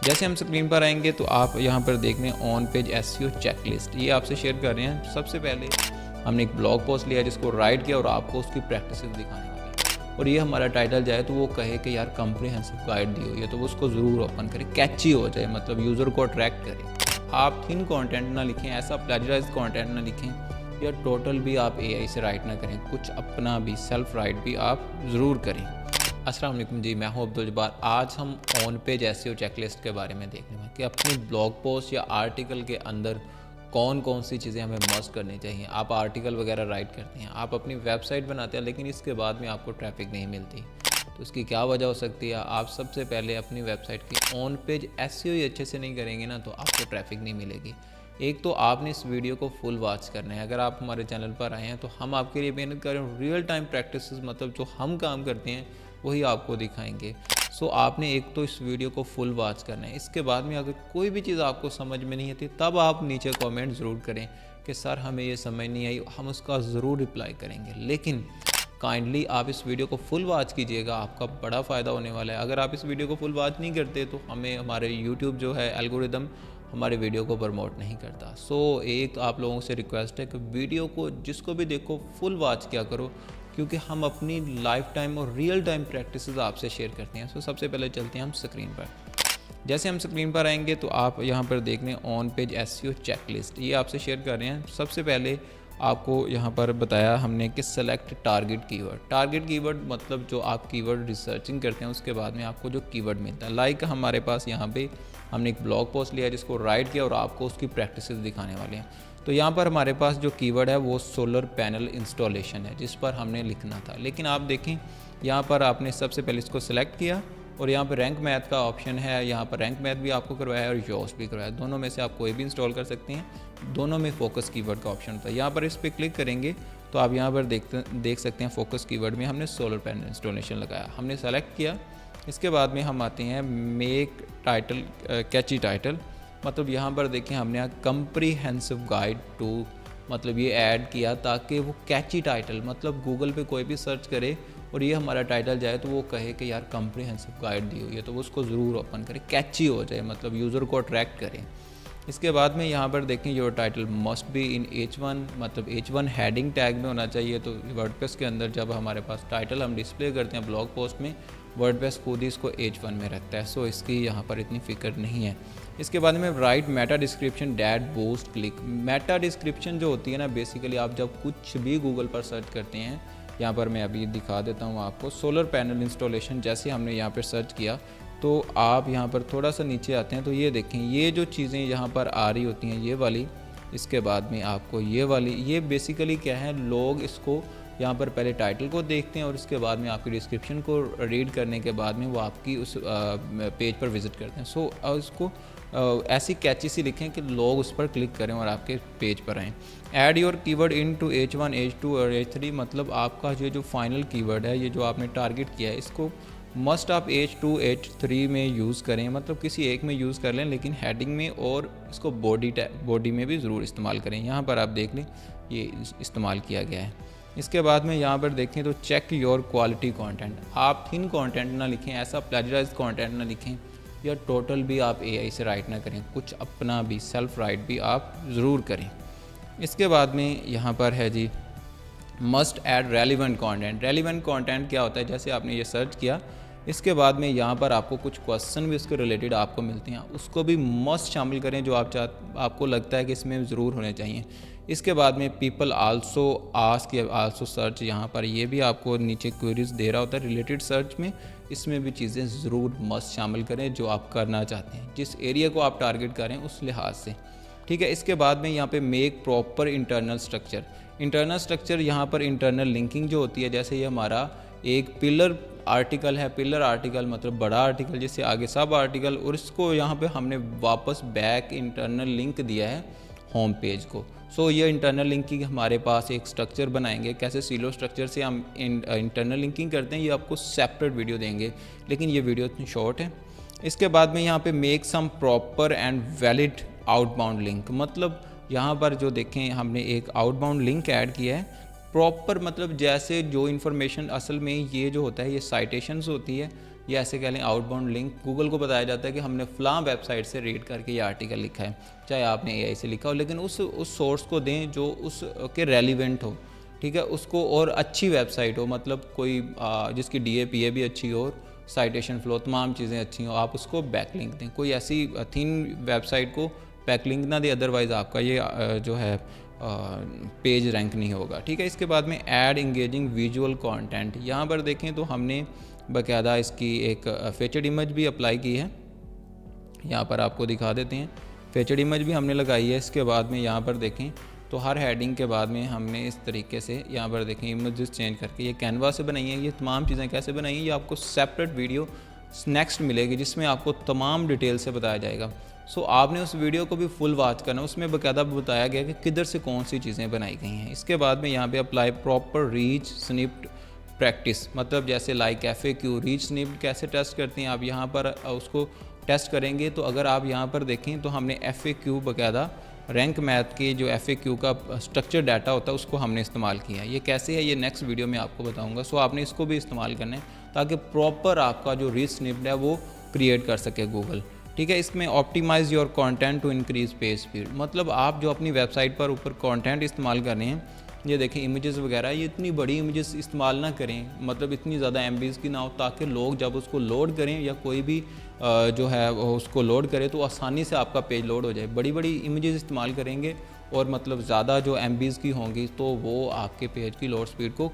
जैसे हम स्क्रीन पर आएंगे तो आप यहाँ पर देख रहे हैं ऑन पेज एसईओ चेकलिस्ट, ये आपसे शेयर कर रहे हैं। सबसे पहले हमने एक ब्लॉग पोस्ट लिया जिसको राइट किया और आपको उसकी प्रैक्टिस दिखाने वाली है। और ये हमारा टाइटल जाए तो वो कहे कि यार कंप्रिहेंसिव गाइड दी हुई है, तो उसको ज़रूर ओपन करें, कैची हो जाए, मतलब यूज़र को अट्रैक्ट करे। आप थिन कंटेंट ना लिखें, ऐसा प्लेजराइज कंटेंट ना लिखें, या टोटल भी आप एआई से राइट ना करें, कुछ अपना भी सेल्फ राइट भी आप ज़रूर करें। अस्सलाम वालेकुम जी, मैं हूं अब्दुल जब्बार। आज हम ऑन पेज एसईओ चेकलिस्ट के बारे में देखने वाले कि अपने ब्लॉग पोस्ट या आर्टिकल के अंदर कौन कौन सी चीज़ें हमें मस्ट करनी चाहिए। आप आर्टिकल वगैरह राइट करते हैं, आप अपनी वेबसाइट बनाते हैं, लेकिन इसके बाद में आपको ट्रैफिक नहीं मिलती, तो इसकी क्या वजह हो सकती है। आप सबसे पहले अपनी वेबसाइट की ऑन पेज एसईओ ही अच्छे से नहीं करेंगे ना, तो आपको ट्रैफिक नहीं मिलेगी। एक तो आपने इस वीडियो को फुल वॉच करना है। अगर आप हमारे चैनल पर आए हैं तो हम आपके लिए मेहनत कर रहे हैं, रियल टाइम प्रैक्टिस, मतलब जो हम काम करते हैं वही आपको दिखाएंगे। सो आपने एक तो इस वीडियो को फुल वॉच करना है। इसके बाद में अगर कोई भी चीज़ आपको समझ में नहीं आती, तब आप नीचे कमेंट ज़रूर करें कि सर हमें ये समझ नहीं आई, हम उसका ज़रूर रिप्लाई करेंगे। लेकिन काइंडली आप इस वीडियो को फुल वॉच कीजिएगा, आपका बड़ा फ़ायदा होने वाला है। अगर आप इस वीडियो को फुल वॉच नहीं करते तो हमारे यूट्यूब जो है एल्गोरिदम हमारे वीडियो को प्रमोट नहीं करता। सो एक आप लोगों से रिक्वेस्ट है कि वीडियो को जिसको भी देखो फुल वॉच किया करो, क्योंकि हम अपनी लाइफ टाइम और रियल टाइम प्रैक्टिसेस आपसे शेयर करते हैं। सो सबसे पहले चलते हैं हम स्क्रीन पर। जैसे हम स्क्रीन पर आएंगे तो आप यहाँ पर देख रहे हैं ऑन पेज एसईओ चेकलिस्ट, ये आपसे शेयर कर रहे हैं। सबसे पहले आपको यहाँ पर बताया हमने कि select target keyword. Target keyword मतलब जो आप कीवर्ड रिसर्चिंग करते हैं उसके बाद में आपको जो कीवर्ड मिलता है। लाइक हमारे पास यहाँ पे हमने एक ब्लॉग पोस्ट लिया जिसको राइट किया और आपको उसकी प्रैक्टिसेस दिखाने वाले हैं। तो यहाँ पर हमारे पास जो कीवर्ड है वो सोलर पैनल इंस्टॉलेशन है, जिस पर हमने लिखना था। लेकिन आप देखें यहाँ पर आपने सबसे पहले इसको सिलेक्ट किया और यहाँ पर रैंक मैथ का ऑप्शन है। यहाँ पर रैंक मैथ भी आपको करवाया और योस भी करवाया, दोनों में से आप कोई भी इंस्टॉल कर सकते हैं। दोनों में फोकस कीवर्ड का ऑप्शन होता है। यहाँ पर इस पर क्लिक करेंगे तो आप यहाँ पर देख सकते हैं फोकस कीवर्ड में हमने सोलर पैनल इंस्टॉलेशन लगाया, हमने सेलेक्ट किया। इसके बाद में हम आते हैं मेक टाइटल कैची टाइटल, मतलब यहाँ पर देखें हमने कंप्रीहेंसिव गाइड टू, मतलब ये ऐड किया ताकि वो कैची टाइटल, मतलब गूगल पे कोई भी सर्च करे और ये हमारा टाइटल जाए तो वो कहे कि यार कंप्रीहेंसिव गाइड दी हुई है, तो वो उसको ज़रूर ओपन करें, कैची हो जाए, मतलब यूज़र को अट्रैक्ट करें। इसके बाद में यहाँ पर देखें your title must be in H1, मतलब H1 हेडिंग टैग में होना चाहिए। तो वर्डप्रेस के अंदर जब हमारे पास टाइटल हम डिस्प्ले करते हैं ब्लॉग पोस्ट में, वर्डप्रेस खुद ही इसको H1 में रखता है। सो इसकी यहाँ पर इतनी फिक्र नहीं है। इसके बाद में right Meta description that boost click. Meta description जो होती है ना, बेसिकली आप जब कुछ भी गूगल पर सर्च करते हैं, यहाँ पर मैं अभी दिखा देता हूँ आपको, सोलर पैनल इंस्टॉलेशन जैसे हमने यहाँ पर सर्च किया तो आप यहाँ पर थोड़ा सा नीचे आते हैं तो ये देखें, ये जो चीज़ें यहाँ पर आ रही होती हैं ये वाली, इसके बाद में आपको ये वाली, ये बेसिकली क्या है, लोग इसको यहाँ पर पहले टाइटल को देखते हैं और इसके बाद में आपकी डिस्क्रिप्शन को रीड करने के बाद में वो आपकी उस पेज पर विज़िट करते हैं। सो इसको ऐसी कैची सी लिखें कि लोग उस पर क्लिक करें और आपके पेज पर आएँ। Add your keyword into H1, H2 और H3, मतलब आपका ये जो फाइनल कीवर्ड है, ये जो आपने टारगेट किया है, इसको मस्ट आप H2, H3 में यूज़ करें, मतलब किसी एक में यूज़ कर लें, लेकिन हेडिंग में और इसको बॉडी में भी ज़रूर इस्तेमाल करें। यहाँ पर आप देख लें ये इस्तेमाल किया गया है। इसके बाद में यहाँ पर देखें तो चेक योर क्वालिटी कंटेंट। आप थिन कंटेंट ना लिखें, ऐसा प्लेजराइज कंटेंट ना लिखें, या टोटल भी आप एआई से राइट ना करें, कुछ अपना भी सेल्फ राइट भी आप ज़रूर करें। इसके बाद में यहाँ पर है जी must add relevant content. Relevant content क्या होता है, जैसे आपने ये सर्च किया, इसके बाद में यहाँ पर आपको कुछ क्वेश्चन भी उसके रिलेटेड आपको मिलते हैं, उसको भी मस्ट शामिल करें जो आपको लगता है कि इसमें ज़रूर होने चाहिए। इसके बाद में पीपल आल्सो आस्क या आल्सो सर्च, यहाँ पर ये भी आपको नीचे क्वेरीज दे रहा होता है रिलेटेड सर्च में, इसमें भी चीज़ें ज़रूर मस्ट शामिल करें जो आप करना चाहते हैं, जिस एरिया को आप टारगेट करें उस लिहाज से, ठीक है। इसके बाद में यहाँ पे make proper internal structure. Internal structure यहाँ पर इंटरनल लिंकिंग जो होती है, जैसे ये हमारा एक पिलर आर्टिकल है, पिलर आर्टिकल मतलब बड़ा आर्टिकल, जिससे आगे सब आर्टिकल, और इसको यहाँ पे हमने वापस बैक इंटरनल लिंक दिया है होम पेज को। सो ये इंटरनल लिंकिंग हमारे पास एक स्ट्रक्चर बनाएंगे, कैसे सीलो स्ट्रक्चर से हम इंटरनल लिंकिंग करते हैं, ये आपको सेपरेट वीडियो देंगे, लेकिन ये वीडियो इतनी शॉर्ट है। इसके बाद में यहाँ पे make some proper and valid outbound link, मतलब यहाँ पर जो देखें हमने एक आउटबाउंड लिंक ऐड किया है प्रॉपर, मतलब जैसे जो इन्फॉर्मेशन असल में ये जो होता है ये साइटेशंस होती है, या ऐसे कह लें आउटबाउंड लिंक गूगल को बताया जाता है कि हमने फ़लाँ वेबसाइट से रीड करके ये आर्टिकल लिखा है, चाहे आपने AI से लिखा हो, लेकिन उस सोर्स को दें जो उस के रेलिवेंट हो, ठीक है, उसको, और अच्छी वेबसाइट हो, मतलब कोई जिसकी DAPA भी अच्छी हो, साइटेशन फ्लो, तमाम चीज़ें अच्छी हो, आप उसको बैकलिंक दें। कोई ऐसी थीन वेबसाइट को बैकलिंक ना दे, अदरवाइज़ आपका ये जो है पेज रैंक नहीं होगा, ठीक है। इसके बाद में ऐड इंगेजिंग विजुअल कंटेंट, यहाँ पर देखें तो हमने बाकायदा इसकी एक फीचर्ड इमेज भी अप्लाई की है, यहाँ पर आपको दिखा देते हैं। फीचर्ड इमेज भी हमने लगाई है। इसके बाद में यहाँ पर देखें तो हर हेडिंग के बाद में हमने इस तरीके से यहाँ पर देखें इमेजेस चेंज करके, ये कैनवा से बनाई है। ये तमाम चीज़ें कैसे बनाई हैं, ये आपको सेपरेट वीडियो नेक्स्ट मिलेगी जिसमें आपको तमाम डिटेल से बताया जाएगा। सो आपने उस वीडियो को भी फुल वॉच करना, उसमें बाकायदा बताया गया कि किधर से कौन सी चीज़ें बनाई गई हैं। इसके बाद में यहाँ पे अप्लाई प्रॉपर रीच स्निप्ड प्रैक्टिस, मतलब जैसे लाइक FAQ रीच स्निप्ड कैसे टेस्ट करते हैं, आप यहाँ पर उसको टेस्ट करेंगे। तो अगर आप यहाँ पर देखें तो हमने FAQ बाकायदा रैंक मैथ के जो FAQ का स्ट्रक्चर डाटा होता है उसको हमने इस्तेमाल किया है। ये कैसे है, ये नेक्स्ट वीडियो में आपको बताऊंगा। सो आपने इसको भी इस्तेमाल करना है ताकि प्रॉपर आपका जो रीच स्निप्ड है वो क्रिएट कर सके गूगल, ठीक है। इसमें optimise your content to increase page speed, मतलब आप जो अपनी वेबसाइट पर ऊपर कंटेंट इस्तेमाल कर रहे हैं, ये देखें इमेजेस वगैरह, ये इतनी बड़ी इमेजेस इस्तेमाल ना करें, मतलब इतनी ज़्यादा MBs की ना हो, ताकि लोग जब उसको लोड करें या कोई भी जो है उसको लोड करे तो आसानी से आपका पेज लोड हो जाए। बड़ी बड़ी इमेजेस इस्तेमाल करेंगे और मतलब ज़्यादा जो MBs की होंगी तो वो आपके पेज की लोड स्पीड को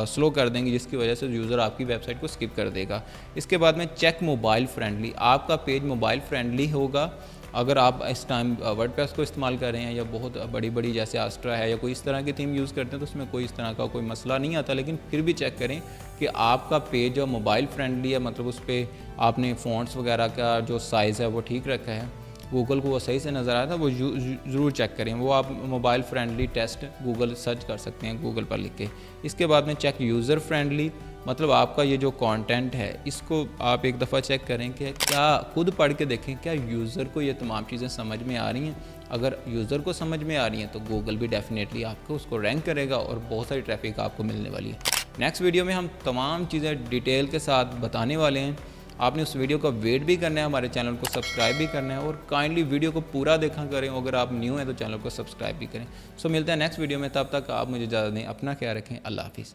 स्लो कर देंगी, जिसकी वजह से यूज़र आपकी वेबसाइट को स्किप कर देगा। इसके बाद में चेक मोबाइल फ्रेंडली, आपका पेज मोबाइल फ्रेंडली होगा अगर आप इस टाइम वर्डप्रेस को इस्तेमाल कर रहे हैं या बहुत बड़ी बड़ी जैसे आस्ट्रा है या कोई इस तरह की थीम यूज़ करते हैं तो उसमें कोई इस तरह का कोई मसला नहीं आता। लेकिन फिर भी चेक करें कि आपका पेज जो मोबाइल फ्रेंडली है, मतलब उस पर आपने फ़ॉन्ट्स वगैरह का जो साइज़ है वो ठीक रखा है, गूगल को वो सही से नज़र आया था, वो ज़रूर चेक करें। वो आप mobile friendly test Google search कर सकते हैं गूगल पर लिख के। इसके बाद में चेक यूज़र फ्रेंडली, मतलब आपका ये जो कंटेंट है इसको आप एक दफ़ा चेक करें कि क्या, खुद पढ़ के देखें क्या यूज़र को ये तमाम चीज़ें समझ में आ रही हैं। अगर यूज़र को समझ में आ रही हैं तो गूगल भी डेफिनेटली आपको उसको रैंक करेगा और बहुत सारी ट्रैफिक आपको मिलने वाली है। नेक्स्ट वीडियो में हम तमाम चीज़ें डिटेल के साथ बताने वाले हैं। आपने उस वीडियो का वेट भी करना है, हमारे चैनल को सब्सक्राइब भी करना है और काइंडली वीडियो को पूरा देखा करें। अगर आप न्यू हैं तो चैनल को सब्सक्राइब भी करें। सो मिलते हैं नेक्स्ट वीडियो में, तब तक आप मुझे इजाज़त दें, अपना ख्याल रखें, अल्लाह हाफिज़।